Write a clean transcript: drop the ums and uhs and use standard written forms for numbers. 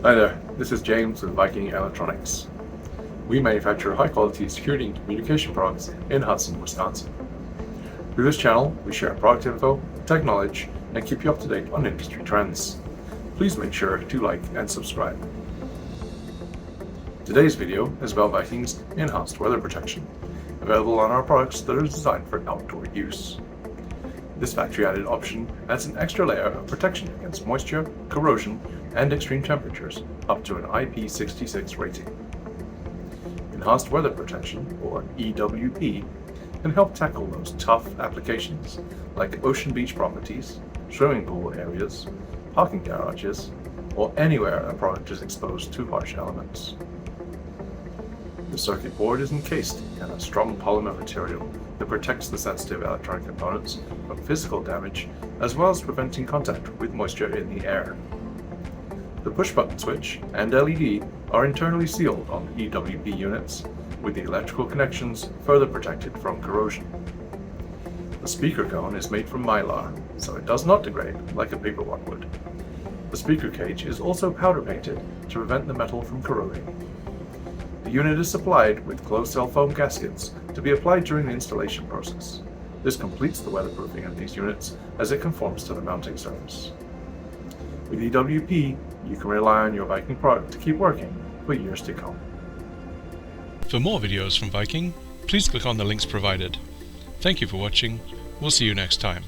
Hi there, this is James with Viking Electronics. We manufacture high-quality security and communication products in Hudson, Wisconsin. Through this channel, we share product info, tech knowledge, and keep you up to date on industry trends. Please make sure to like and subscribe. Today's video is about Viking's enhanced weather protection, available on our products that are designed for outdoor use. This factory-added option adds an extra layer of protection against moisture, corrosion, and extreme temperatures, up to an IP66 rating. Enhanced Weather Protection, or EWP, can help tackle those tough applications like ocean beach properties, swimming pool areas, parking garages, or anywhere a product is exposed to harsh elements. The circuit board is encased in a strong polymer material that protects the sensitive electronic components from physical damage, as well as preventing contact with moisture in the air. The push-button switch and LED are internally sealed on EWP units, with the electrical connections further protected from corrosion. The speaker cone is made from mylar, so it does not degrade like a paper one would. The speaker cage is also powder painted to prevent the metal from corroding. The unit is supplied with closed-cell foam gaskets to be applied during the installation process. This completes the weatherproofing of these units as it conforms to the mounting surface. With EWP, you can rely on your Viking product to keep working for years to come. For more videos from Viking, please click on the links provided. Thank you for watching. We'll see you next time.